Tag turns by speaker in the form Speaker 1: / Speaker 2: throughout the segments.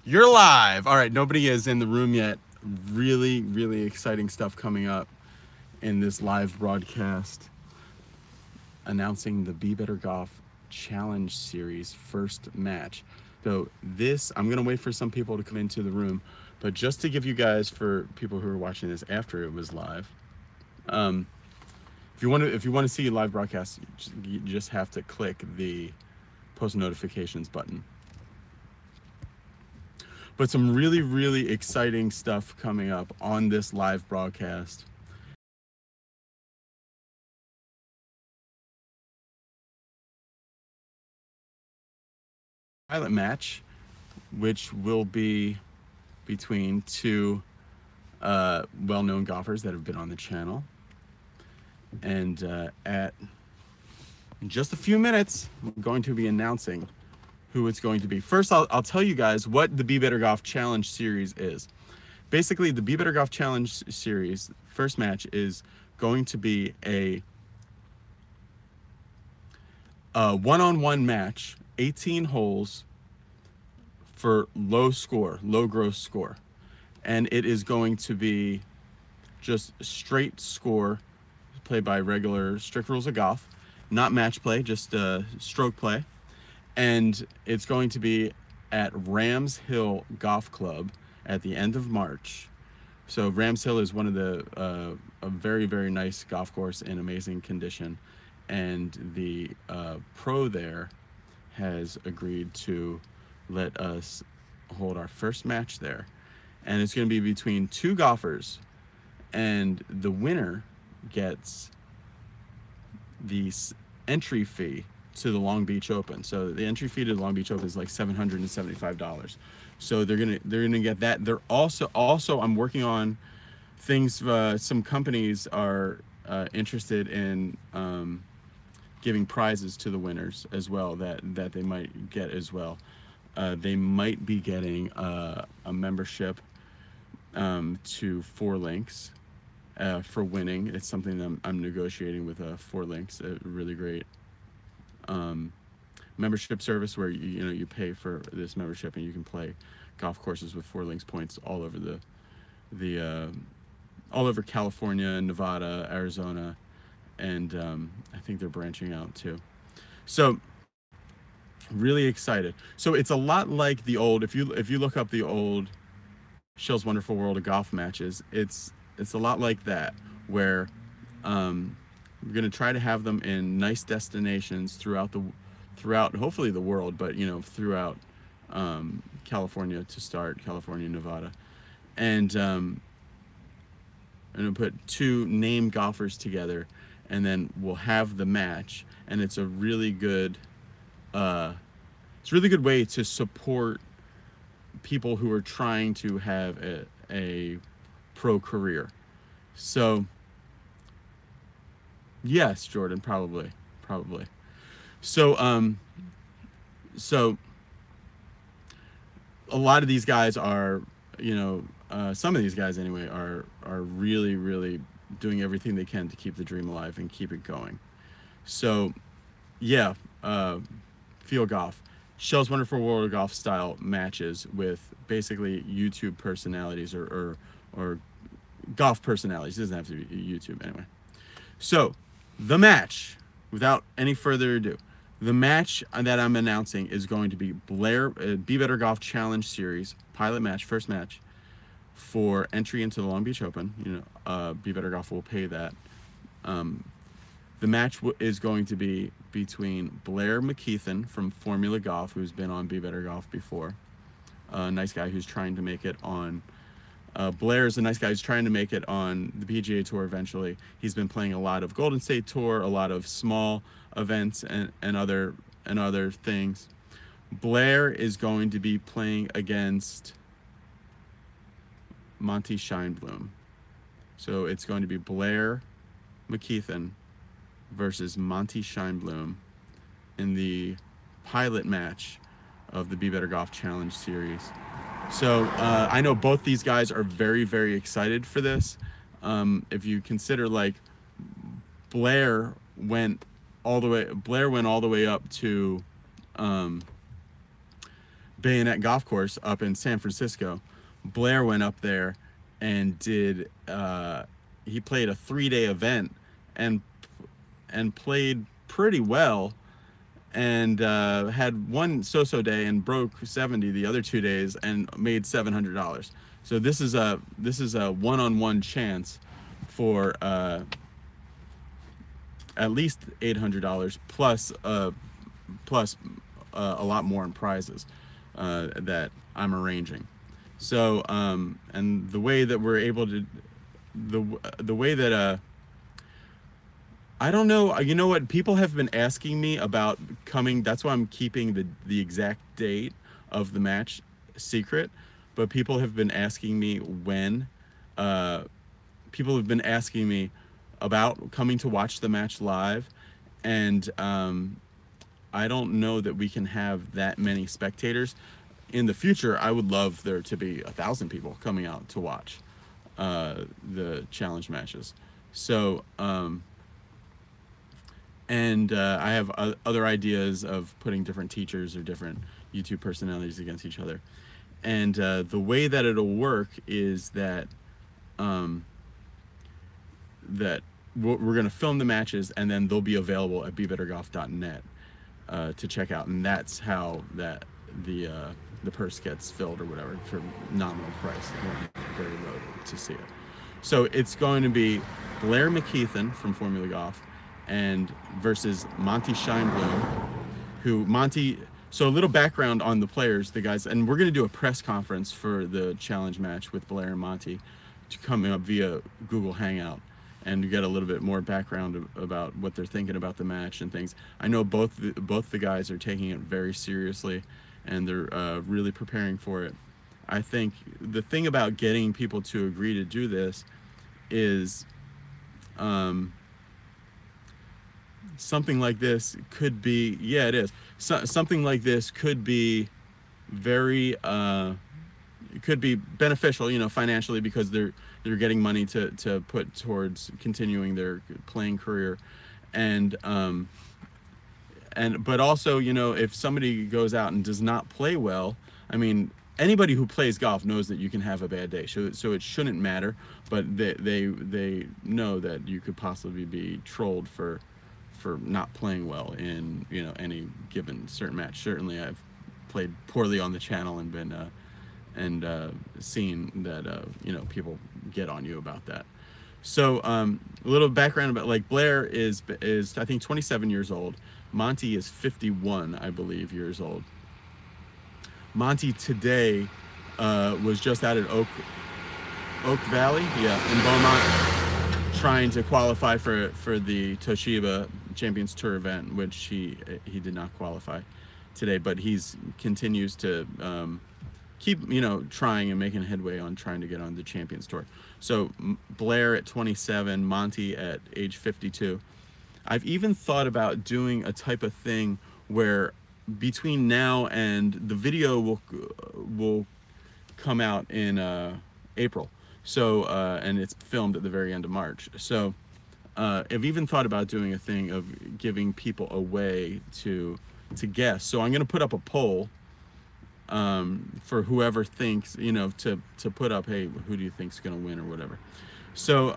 Speaker 1: You're live. All right, nobody is in the room yet. Really, really exciting stuff coming up in this live broadcast, announcing the Be Better Golf Challenge Series first match. So this, I'm gonna wait for some people to come into the room, but just to give you guys, for people who are watching this after it was live, if you want to see a live broadcast, you just have to click the post notifications button. But some really, really exciting stuff coming up on this live broadcast. Pilot match, which will be between two well-known golfers that have been on the channel. And at just a few minutes, we're going to be announcing who it's going to be. First, I'll tell you guys what the Be Better Golf Challenge Series is. Basically, the Be Better Golf Challenge Series first match is going to be a one-on-one match, 18 holes for low gross score. And it is going to be just straight score played by regular strict rules of golf, not match play, just stroke play. And it's going to be at Rams Hill Golf Club at the end of March. So Rams Hill is one of the a very, very nice golf course in amazing condition, and the pro there has agreed to let us hold our first match there. And it's going to be between two golfers, and the winner gets the entry fee to the Long Beach Open. So the entry fee to the Long Beach Open is like $775. So they're gonna get that. They're also I'm working on things. Some companies are interested in giving prizes to the winners as well, that they might get as well. They might be getting a membership to 4Links for winning. It's something that I'm negotiating with 4Links, a really great membership service where you pay for this membership and you can play golf courses with 4Links points all over all over California, Nevada, Arizona, and I think they're branching out too. So really excited. So it's a lot like the old, if you look up the old Shell's Wonderful World of Golf matches, it's a lot like that, where we're going to try to have them in nice destinations throughout hopefully the world, but throughout California to start, California, Nevada, and I'm going to put two named golfers together, and then we'll have the match. And it's a really good way to support people who are trying to have a pro career. So yes, Jordan, probably. So so a lot of these guys are, some of these guys anyway are really, really doing everything they can to keep the dream alive and keep it going. So yeah, field golf, Shell's Wonderful World of Golf style matches with basically YouTube personalities or golf personalities. It doesn't have to be YouTube anyway. So the match, without any further ado, the match that I'm announcing is going to be Be Better Golf Challenge Series pilot match, first match for entry into the Long Beach Open. Be Better Golf will pay that. The match is going to be between Blair McKeithen from Formula Golf, who's been on Be Better Golf before. A nice guy who's trying to make it on. Blair is a nice guy who's trying to make it on the PGA Tour eventually. He's been playing a lot of Golden State Tour, a lot of small events and other things. Blair is going to be playing against Monty Scheinblum. So it's going to be Blair McKeithen versus Monty Scheinblum in the pilot match of the Be Better Golf Challenge Series. So I know both these guys are very, very excited for this. If you consider, like, Blair went all the way up to Bayonet Golf Course up in San Francisco. Blair went up there and did he played a 3-day event and played pretty well, and had one so-so day and broke 70 the other 2 days and made $700. So this is a one-on-one chance for at least $800 plus a lot more in prizes that I'm arranging. So and the way that we're able to, the way that I don't know, you know what, people have been asking me about coming. That's why I'm keeping the exact date of the match secret, but people have been asking me when. People have been asking me about coming to watch the match live, and I don't know that we can have that many spectators. In the future, I would love there to be 1,000 people coming out to watch the challenge matches. So, and I have other ideas of putting different teachers or different YouTube personalities against each other. And the way that it'll work is that we're going to film the matches, and then they'll be available at BeBetterGolf.net to check out, and that's how that the purse gets filled or whatever for nominal price, very low to see it. So it's going to be Blair McKeithen from Formula Golf and versus Monty Scheinblum, who Monty. So a little background on the players, the guys, and we're going to do a press conference for the challenge match with Blair and Monty to come up via Google Hangout and get a little bit more background about what they're thinking about the match and things. I know both the guys are taking it very seriously, and they're really preparing for it. I think the thing about getting people to agree to do this is something like this could be, yeah, it is. Something like this could be very, it could be beneficial, you know, financially, because they're getting money to put towards continuing their playing career, and but also, you know, if somebody goes out and does not play well, I mean, anybody who plays golf knows that you can have a bad day, so it shouldn't matter, but they know that you could possibly be trolled for not playing well in, you know, any given certain match. Certainly I've played poorly on the channel and been seen that you know, people get on you about that. So a little background about, like, Blair is I think 27 years old. Monty is 51, I believe, years old. Monty today was just out at Oak Valley, yeah, in Beaumont, trying to qualify for the Toshiba Champions Tour event, which he did not qualify today, but he's continues to keep, you know, trying and making headway on trying to get on the Champions Tour. So Blair at 27, Monty at age 52. I've even thought about doing a type of thing where between now and the video will come out in April. So and it's filmed at the very end of March. So I've even thought about doing a thing of giving people a way to guess. So I'm going to put up a poll for whoever thinks, you know, to put up, hey, who do you think's going to win or whatever. So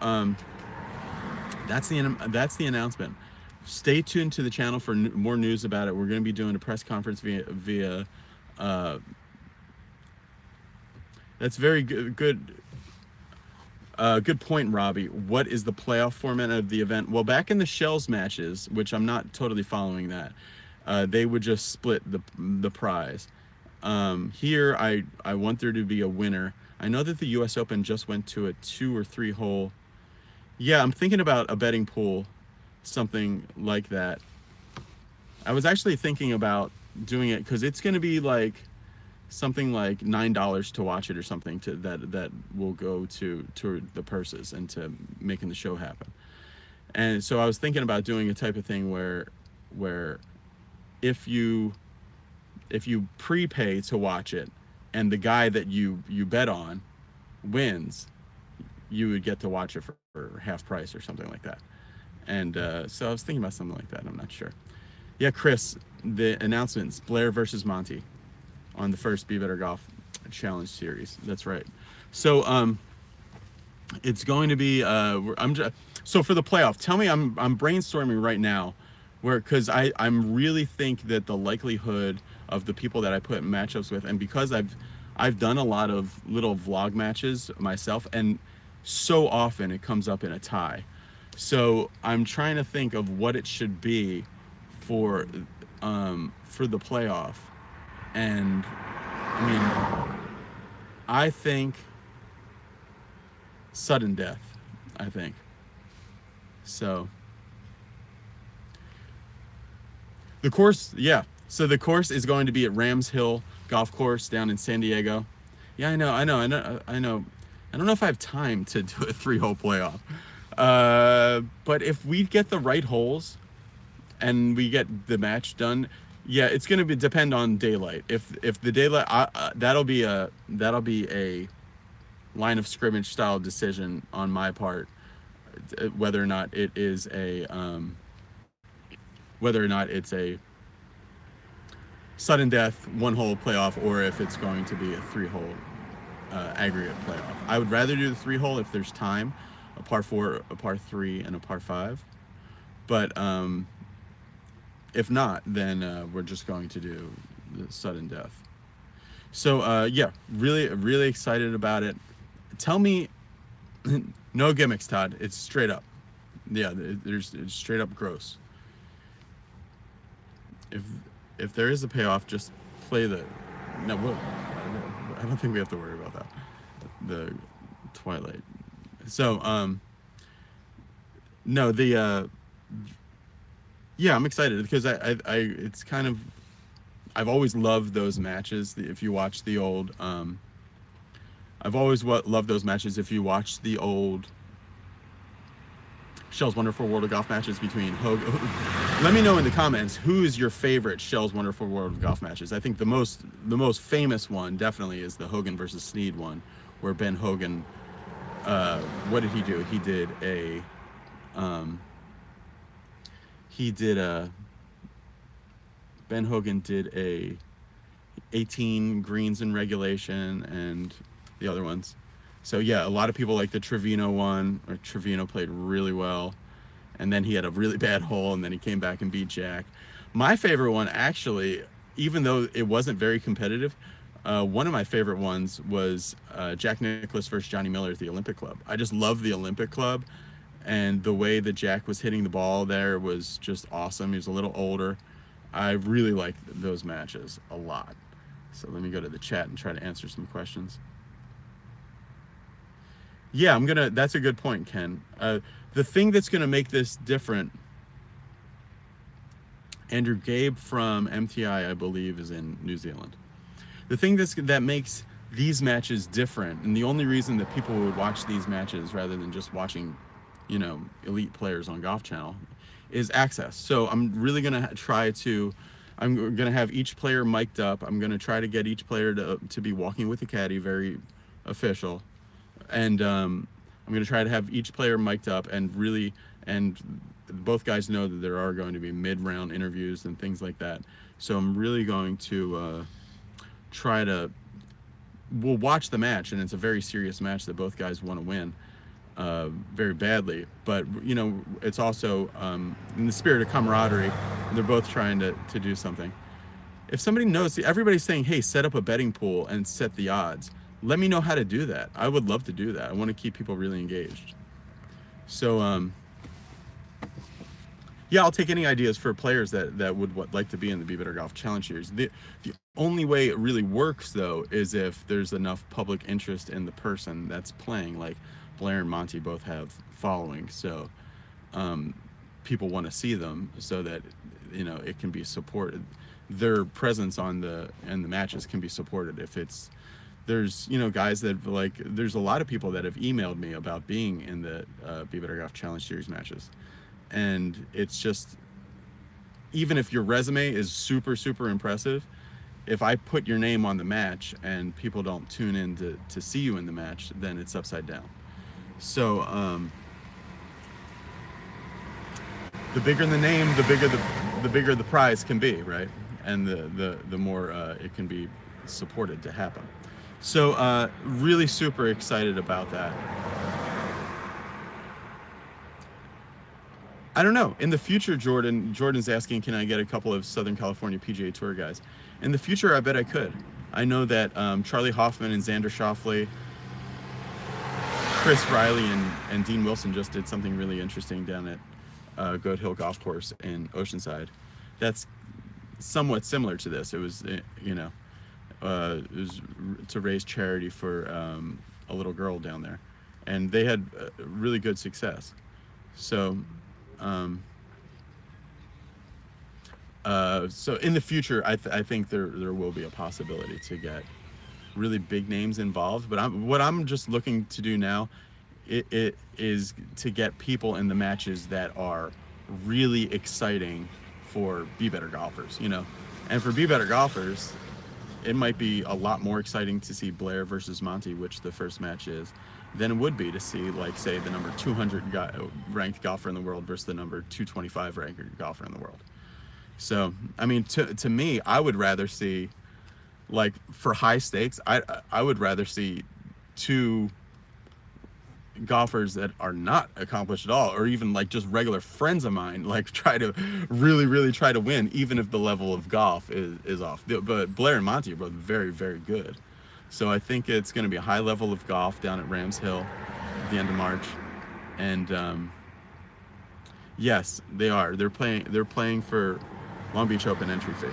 Speaker 1: that's the announcement. Stay tuned to the channel for more news about it. We're going to be doing a press conference via that's very good point, Robbie. What is the playoff format of the event? Well, back in the Shells matches, which I'm not totally following that, they would just split the prize. Here I want there to be a winner. I know that the US Open just went to a 2 or 3 hole. Yeah, I'm thinking about a betting pool, something like that. I was actually thinking about doing it because it's going to be like something like $9 to watch it or something that will go to the purses and to making the show happen. And so I was thinking about doing a type of thing where if you prepay to watch it and the guy that you bet on wins, you would get to watch it for half price or something like that. And so I was thinking about something like that. I'm not sure. Yeah, Chris, the announcements: Blair versus Monty. on the first Be Better Golf Challenge series. That's right. So it's going to be so for the playoff. Tell me, I'm brainstorming right now, because I'm really think that the likelihood of the people that I put in matchups with, and because I've done a lot of little vlog matches myself, and so often it comes up in a tie. So I'm trying to think of what it should be for the playoff. And I mean, I think sudden death, I think. So the course, yeah. So the course is going to be at Rams Hill Golf Course down in San Diego. Yeah, I know. I don't know if I have time to do a 3-hole playoff. But if we get the right holes and we get the match done, yeah, it's going to depend on daylight. If the daylight, that'll be a line of scrimmage style decision on my part, whether or not it is whether or not it's a sudden death 1-hole playoff, or if it's going to be a 3-hole aggregate playoff. I would rather do the 3-hole if there's time, a par 4, a par 3, and a par 5. But if not, then we're just going to do the sudden death. So yeah, really excited about it. Tell me, no gimmicks, Todd. It's straight up. Yeah, it's straight up gross. If there is a payoff, just play the. No, I don't think we have to worry about that. The Twilight. So no, the yeah, I'm excited because it's kind of, I've always loved those matches. If you watch the old I've always loved those matches. If you watch the old Shell's Wonderful World of Golf matches between Hogan, let me know in the comments who is your favorite Shell's Wonderful World of Golf matches. I think the most famous one definitely is the Hogan versus Snead one, where Ben Hogan, what did he do? He did a Ben Hogan did a 18 greens in regulation and the other ones. So yeah, a lot of people like the Trevino one, or Trevino played really well, and then he had a really bad hole, and then he came back and beat Jack. My favorite one, actually, even though it wasn't very competitive, one of my favorite ones was Jack Nicklaus versus Johnny Miller at the Olympic Club. I just love the Olympic Club, and the way that Jack was hitting the ball there was just awesome. He was a little older. I really liked those matches a lot. So let me go to the chat and try to answer some questions. Yeah, that's a good point, Ken. The thing that's gonna make this different, Andrew, Gabe from MTI, I believe, is in New Zealand. The thing that makes these matches different, and the only reason that people would watch these matches rather than just watching, you know, elite players on Golf Channel, is access. So I'm really gonna I'm gonna have each player mic'd up. I'm gonna try to get each player to be walking with a caddy, very official. And I'm going to try to have each player mic'd up, and both guys know that there are going to be mid-round interviews and things like that. So I'm really going to we'll watch the match, and it's a very serious match that both guys want to win very badly. But, you know, it's also in the spirit of camaraderie, they're both trying to do something. If somebody knows, everybody's saying, hey, set up a betting pool and set the odds. Let me know how to do that. I would love to do that. I want to keep people really engaged. So, yeah, I'll take any ideas for players that would like to be in the Be Better Golf Challenge Series. The only way it really works, though, is if there's enough public interest in the person that's playing. Like Blair and Monty both have following, so people want to see them so that, you know, it can be supported. Their presence in the matches can be supported. If there's, you know, guys that, like, there's a lot of people that have emailed me about being in the Be Better Golf Challenge Series matches. And it's just, even if your resume is super impressive, if I put your name on the match and people don't tune in to see you in the match, then it's upside down. So the bigger the name, the bigger the prize can be, right? And the more it can be supported to happen. So really super excited about that. I don't know. In the future, Jordan's asking, can I get a couple of Southern California PGA Tour guys? In the future, I bet I could. I know that Charlie Hoffman and Xander Schauffele, Chris Riley, and Dean Wilson just did something really interesting down at Goat Hill Golf Course in Oceanside. That's somewhat similar to this. It was, you know, it was to raise charity for a little girl down there, and they had really good success. So. So in the future, I think there will be a possibility to get really big names involved. But what I'm just looking to do now, it is to get people in the matches that are really exciting for Be Better golfers, you know. And for Be Better golfers, it might be a lot more exciting to see Blair versus Monty, which the first match is, than it would be to see, like, say, the number 200 ranked golfer in the world versus the number 225 ranked golfer in the world. So, I mean, to me, I would rather see, like, for high stakes, I would rather see two golfers that are not accomplished at all, or even like just regular friends of mine, like try to really try to win, even if the level of golf is off. But Blair and Monty are both very good. So I think it's going to be a high level of golf down at Rams Hill at the end of March. And yes, they are. They're playing for Long Beach Open entry fee.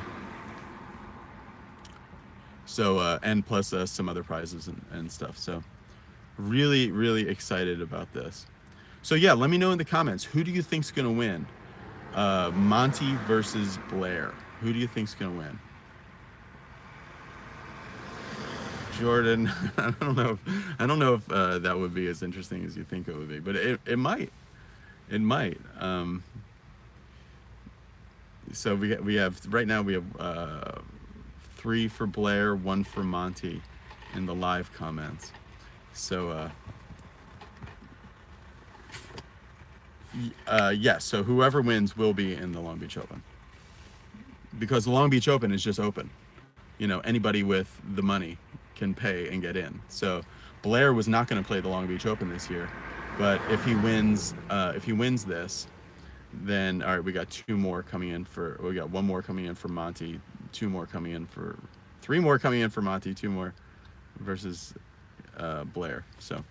Speaker 1: So and plus some other prizes and stuff. So really excited about this. So yeah, let me know in the comments, who do you think's gonna win? Monty versus Blair. Who do you think's gonna win? Jordan, I don't know if that would be as interesting as you think it would be, but it might. It might. So we have right now we have 3 for Blair, 1 for Monty in the live comments. So yes, so whoever wins will be in the Long Beach Open, because the Long Beach Open is just open. You know, anybody with the money can pay and get in. So Blair was not going to play the Long Beach Open this year, but if he wins this, then all right, we got 2 more coming in for, we got 1 more coming in for Monty, 2 more coming in for, 3 more coming in for Monty, 2 more versus Blair. So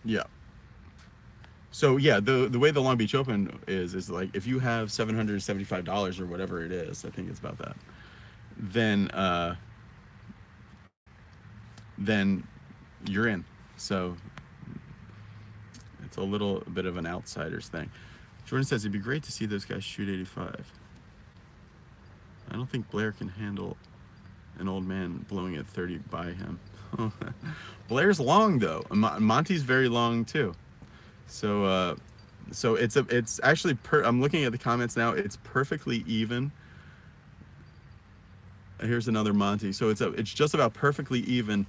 Speaker 1: yeah. So yeah, the way the Long Beach Open is like, if you have $775 or whatever it is, I think it's about that, then you're in. So it's a little bit of an outsider's thing. Jordan says it'd be great to see those guys shoot 85. I don't think Blair can handle an old man blowing at 30 by him. Blair's long though. Monty's very long too. So so it's actually I'm looking at the comments now. It's perfectly even. Here's another Monty. So it's just about perfectly evenly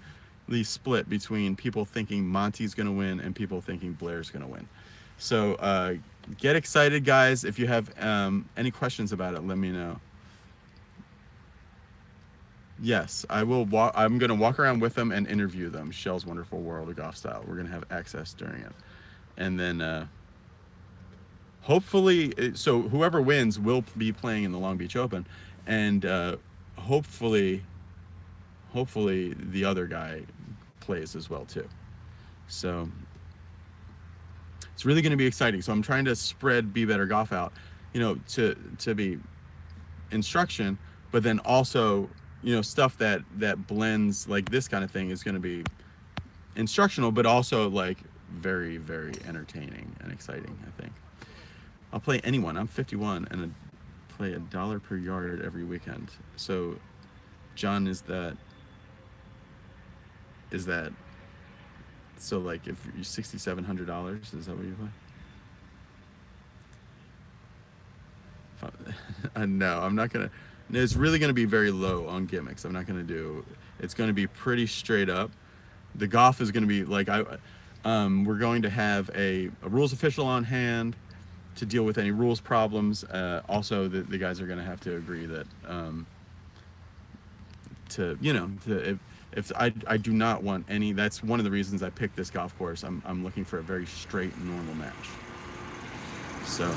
Speaker 1: split between people thinking Monty's gonna win and people thinking Blair's gonna win. So get excited, guys. If you have any questions about it, let me know. Yes, I will. I'm going to walk around with them and interview them. Shell's Wonderful World of Golf Style. We're going to have access during it. And then hopefully, so whoever wins will be playing in the Long Beach Open. And hopefully the other guy plays as well too. So it's really going to be exciting. So I'm trying to spread Be Better Golf out, you know, to be instruction, but then also, you know, stuff that blends, like this kind of thing is going to be instructional, but also like very entertaining and exciting. I think I'll play anyone. I'm 51 and play $1 per yard every weekend. So John, is that so, like, if you're $6,700, is that what you play? No, I'm not gonna. It's really going to be very low on gimmicks. I'm not going to do, it's going to be pretty straight up. The golf is going to be like, we're going to have a rules official on hand to deal with any rules problems. Also, the guys are going to have to agree that you know, if I do not want any. That's one of the reasons I picked this golf course. I'm looking for a very straight, normal match. So.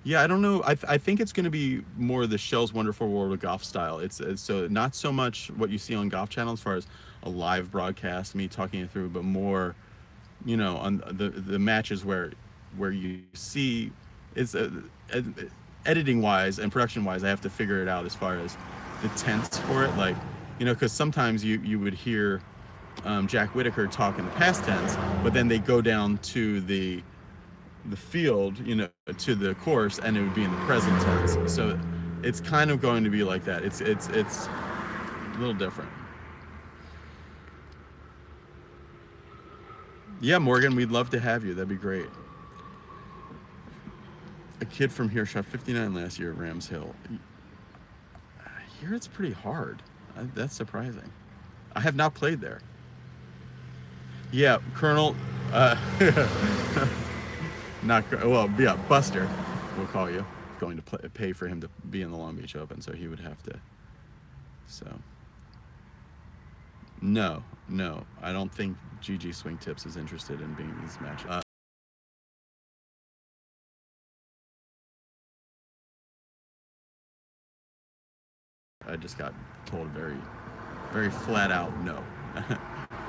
Speaker 1: Yeah, I don't know. I think it's going to be more the Shell's Wonderful World of Golf style. It's so not so much what you see on Golf Channel as far as a live broadcast, me talking it through, but more, you know, on the matches where you see it's editing wise and production wise, I have to figure it out as far as the tense for it, like, you know, because sometimes you would hear Jack Whitaker talk in the past tense, but then they go down to the field, you know, to the course, and it would be in the present tense. So it's kind of going to be like that. It's a little different. Yeah, Morgan, we'd love to have you. That'd be great. A kid from here shot 59 last year at Rams Hill. I hear it's pretty hard. That's surprising. I have not played there. Yeah, Colonel. Not well, yeah, Buster, we'll call you. Going to pay for him to be in the Long Beach Open, so he would have to. So. No, I don't think GG Swing Tips is interested in being in these matches. I just got told very, very flat out no.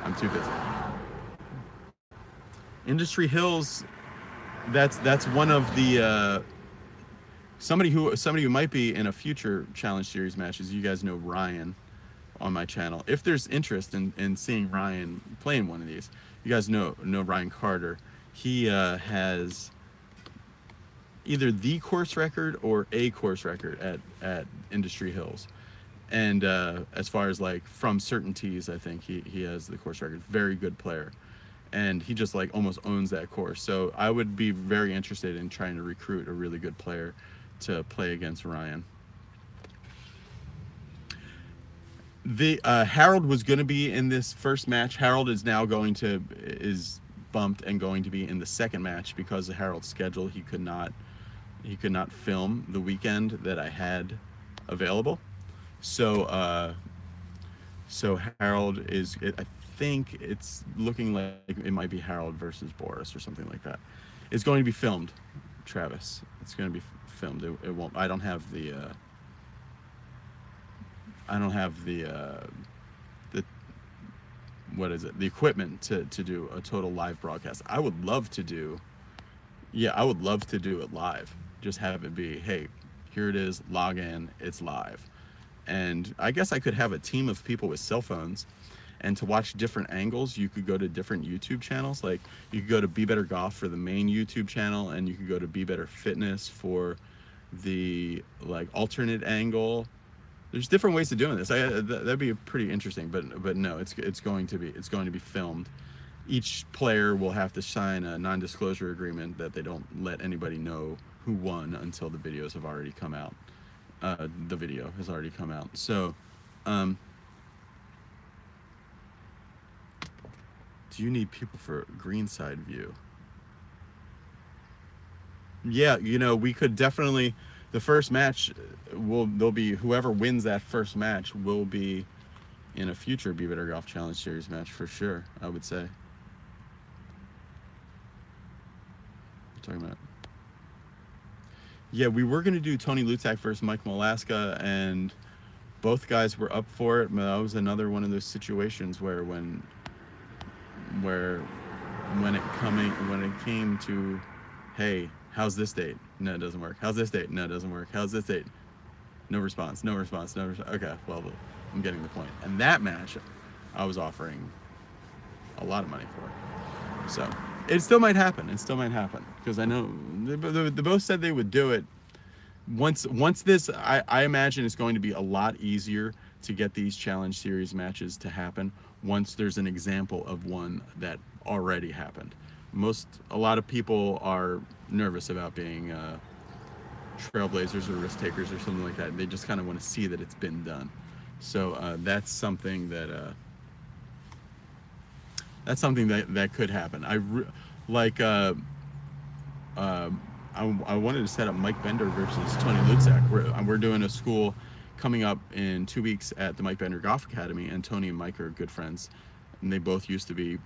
Speaker 1: I'm too busy. Industry Hills. That's one of the somebody who might be in a future Challenge Series matches. You guys know Ryan on my channel. If there's interest in seeing Ryan playing one of these, you guys know Ryan Carter. He has either the course record or a course record at Industry Hills. And as far as like from certain tees, I think he has the course record. Very good player. And he just like almost owns that course. So I would be very interested in trying to recruit a really good player to play against Ryan. The Harold was going to be in this first match. Harold is now is bumped and going to be in the second match because of Harold's schedule. He could not film the weekend that I had available. So Harold is. I think it's looking like it might be Harold versus Boris or something like that. It's going to be filmed, Travis. It's going to be filmed. It won't. I don't have the what is it? The equipment to do a total live broadcast. I would love to do. Yeah, I would love to do it live. Just have it be, hey, here it is. Log in. It's live. And I guess I could have a team of people with cell phones. And to watch different angles, you could go to different YouTube channels. Like you could go to Be Better Golf for the main YouTube channel, and you could go to Be Better Fitness for the like alternate angle. There's different ways of doing this. That'd be pretty interesting. But no, it's going to be filmed. Each player will have to sign a non-disclosure agreement that they don't let anybody know who won until the videos have already come out. The video has already come out. So. Do you need people for greenside view? Yeah, you know, we could definitely, the first match there'll be whoever wins that first match will be in a future Be Better Golf Challenge Series match for sure, I would say. What are you talking about? Yeah, we were going to do Tony Lutak versus Mike Molaska, and both guys were up for it. But that was another one of those situations where when it came to, hey, how's this date? No, it doesn't work. How's this date? No, it doesn't work. How's this date? No response. Okay, well, I'm getting the point. And that match, I was offering a lot of money for. So it still might happen. Because I know the both said they would do it. Once this, I imagine it's going to be a lot easier to get these Challenge Series matches to happen once there's an example of one that already happened. A lot of people are nervous about being trailblazers or risk takers or something like that. They just kind of want to see that it's been done. So that's something that I wanted to set up Mike Bender versus Tony Lutzak. We're doing a school coming up in 2 weeks at the Mike Bender Golf Academy, and Tony and Mike are good friends, and they both used to be.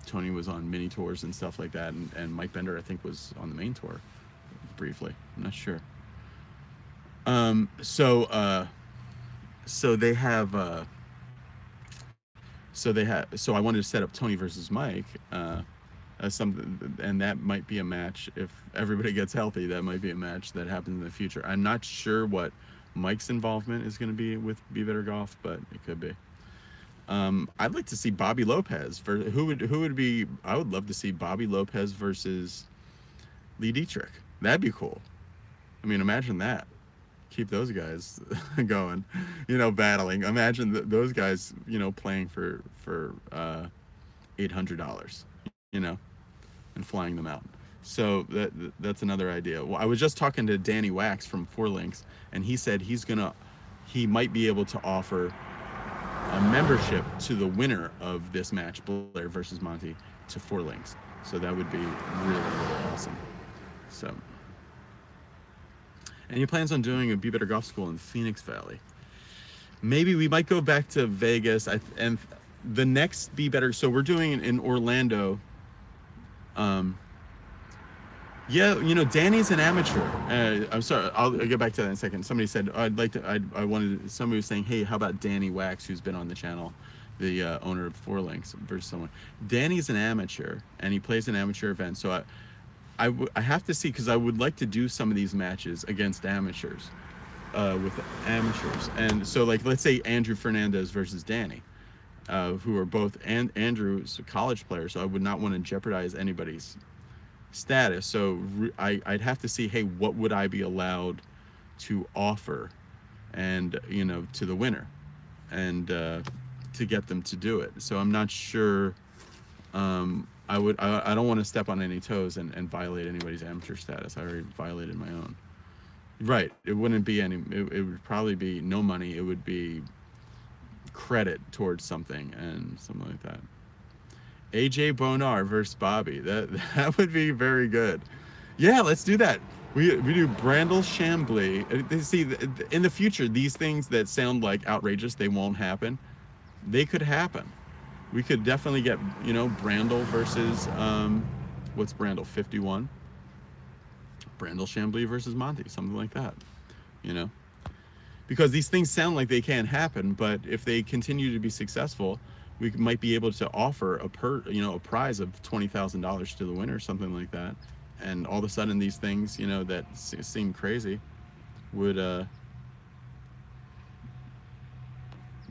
Speaker 1: Tony was on mini tours and stuff like that, and Mike Bender, I think, was on the main tour briefly. I'm not sure. So they have. So I wanted to set up Tony versus Mike. As something, and that might be a match if everybody gets healthy. That might be a match that happens in the future. I'm not sure what Mike's involvement is going to be with Be Better Golf, but it could be. I'd like to see Bobby Lopez. Who would be? I would love to see Bobby Lopez versus Lee Dietrich. That'd be cool. I mean, imagine that. Keep those guys going, battling. Imagine those guys, playing for $800, and flying them out. So that's another idea. Well, I was just talking to Danny Wax from Four Links, and he said he might be able to offer a membership to the winner of this match, Blair versus Monty, to Four Links. So that would be really, really awesome. So, and he plans on doing a Be Better Golf School in Phoenix Valley. Maybe we might go back to Vegas. And the next Be Better, so we're doing it in Orlando. Yeah, Danny's an amateur. I'm sorry, I'll get back to that in a second. Somebody said, somebody was saying, hey, how about Danny Wax, who's been on the channel, the owner of Four Links, versus someone. Danny's an amateur, and he plays an amateur event. So I have to see, because I would like to do some of these matches against amateurs, with amateurs. And so, like, let's say Andrew Fernandez versus Danny, who are both, and Andrew's a college player, so I would not want to jeopardize anybody's status. So I'd have to see, hey, what would I be allowed to offer, and to the winner, and to get them to do it. So I'm not sure. I don't want to step on any toes and violate anybody's amateur status. I already violated my own. Right. It wouldn't be it would probably be no money. It would be credit towards something and something like that. AJ Bonar versus Bobby. That would be very good. Yeah, let's do that. We do Brandel Chambly. See, in the future, these things that sound like outrageous, they won't happen. They could happen. We could definitely get, Brandel versus, what's Brandel, 51? Brandel Chambly versus Monty, something like that, Because these things sound like they can't happen, but if they continue to be successful, we might be able to offer a prize of $20,000 to the winner, something like that. And all of a sudden, these things, that seem crazy, would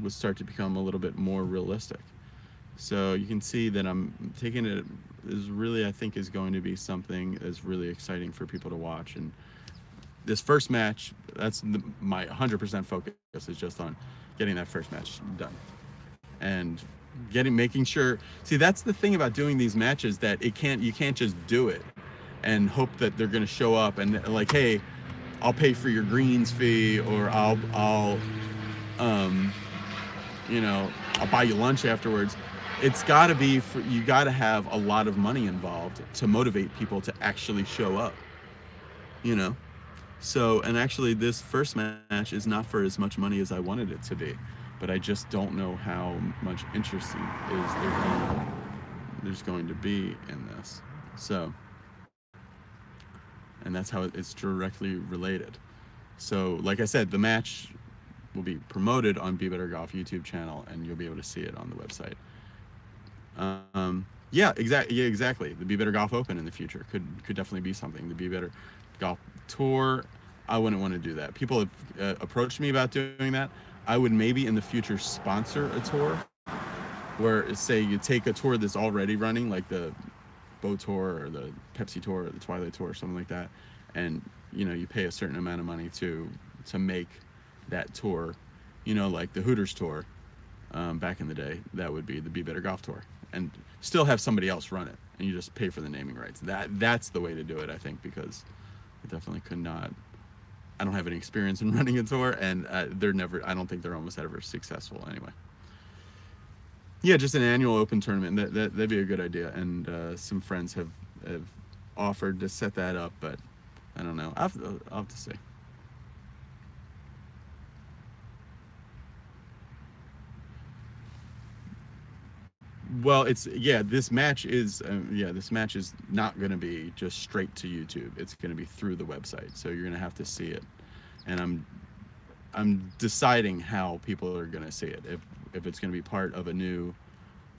Speaker 1: start to become a little bit more realistic. So you can see that I'm taking it is really, I think, is going to be something that's really exciting for people to watch. And this first match, that's my 100% focus is just on getting that first match done. And making sure, see, that's the thing about doing these matches, that you can't just do it and hope that they're going to show up and like, hey, I'll pay for your greens fee, or I'll buy you lunch afterwards. It's got to be, you got to have a lot of money involved to motivate people to actually show up, So, and actually this first match is not for as much money as I wanted it to be, but I just don't know how much interest there's going to be in this. So, and that's how it's directly related. So, like I said, the match will be promoted on Be Better Golf YouTube channel, and you'll be able to see it on the website. Yeah, exactly. The Be Better Golf Open in the future could definitely be something. The Be Better Golf Tour, I wouldn't want to do that. People have approached me about doing that. I would maybe in the future sponsor a tour, where, say, you take a tour that's already running, like the Bow Tour or the Pepsi Tour or the Twilight Tour or something like that, and you pay a certain amount of money to make that tour, like the Hooters Tour back in the day. That would be the Be Better Golf Tour, and still have somebody else run it, and you just pay for the naming rights. That's the way to do it, I think, because I definitely could not. I don't have any experience in running a tour, and I don't think they're almost ever successful anyway. Yeah, just an annual open tournament. That'd be a good idea. And some friends have offered to set that up, but I don't know. I'll have to see. Well, this match is this match is not going to be just straight to YouTube. It's going to be through the website, so you're going to have to see it. And I'm deciding how people are going to see it. If it's going to be part of a new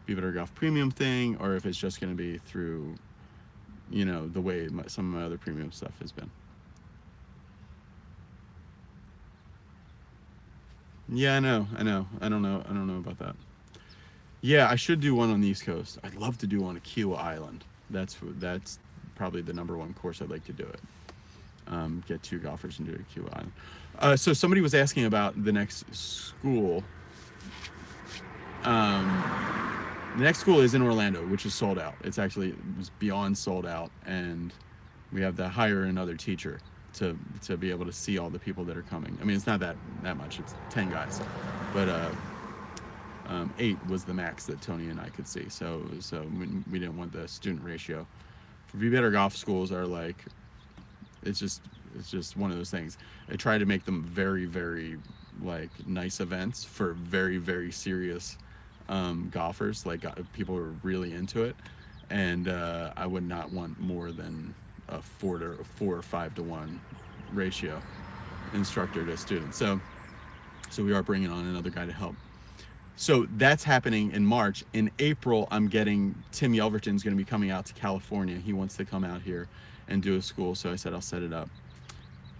Speaker 1: Be Better Golf Premium thing, or if it's just going to be through, the way some of my other premium stuff has been. Yeah, I know. I don't know about that. Yeah, I should do one on the East Coast. I'd love to do one at Kiawah Island. That's probably the #1 course I'd like to do it. Get 2 golfers and do it at Kiawah Island. So somebody was asking about the next school. The next school is in Orlando, which is sold out. It was beyond sold out, and we have to hire another teacher to be able to see all the people that are coming. I mean, it's not that much. It's 10 guys, but 8 was the max that Tony and I could see. So we didn't want the student ratio. For Be Better Golf schools are like, it's just one of those things. I try to make them very, very like nice events for very, very serious golfers, like people who are really into it, and I would not want more than a 4 or 5 to 1 ratio, instructor to student. So we are bringing on another guy to help. So that's happening in March. In April, I'm getting Tim Yelverton's going to be coming out to California. He wants to come out here and do a school, so I said I'll set it up.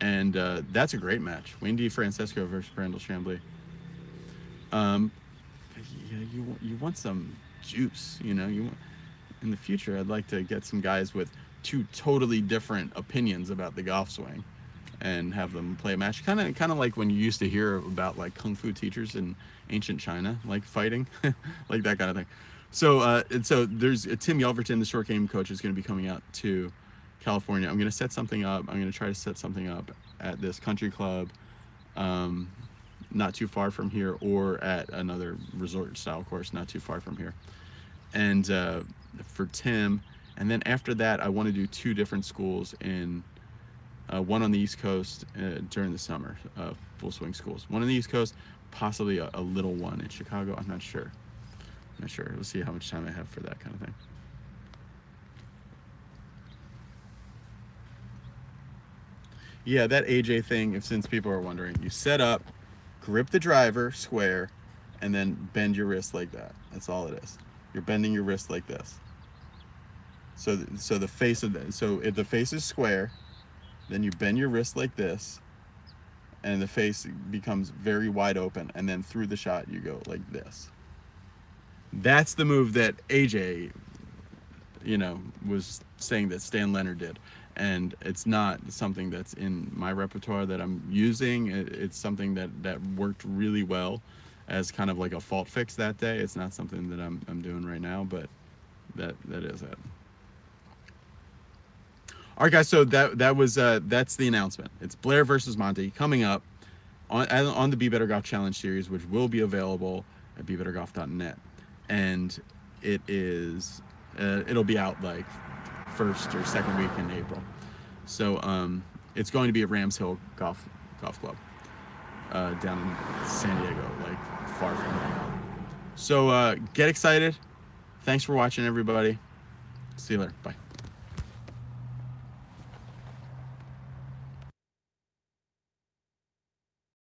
Speaker 1: And that's a great match. Wayne DeFrancesco versus Brandel Chambly. You want some juice, you want, in the future, I'd like to get some guys with 2 totally different opinions about the golf swing and have them play a match. Kind of like when you used to hear about like kung fu teachers in ancient China, like fighting, like that kind of thing. So so there's Tim Yelverton, the short game coach, is going to be coming out to California. I'm going to set something up. I'm going to try to set something up at this country club, not too far from here, or at another resort style course not too far from here. And for Tim, and then after that, I want to do 2 different schools in one on the East Coast during the summer, full swing schools. One on the East Coast, possibly a little one in Chicago. I'm not sure. We'll see how much time I have for that kind of thing. Yeah, that AJ thing, since people are wondering, you set up, grip the driver square, and then bend your wrist like that. That's all it is. You're bending your wrist like this. So the face of if the face is square, then you bend your wrist like this, and the face becomes very wide open, and then through the shot you go like this. That's the move that AJ, was saying that Stan Leonard did. And it's not something that's in my repertoire that I'm using. It's something that worked really well as kind of like a fault fix that day. It's not something that I'm doing right now, but that is it. All right, guys. So that's the announcement. It's Blair versus Monty coming up on the Be Better Golf Challenge series, which will be available at BeBetterGolf.net, and it'll be out like first or second week in April. So it's going to be at Rams Hill Golf Club down in San Diego, like far from here. So get excited. Thanks for watching, everybody. See you later. Bye.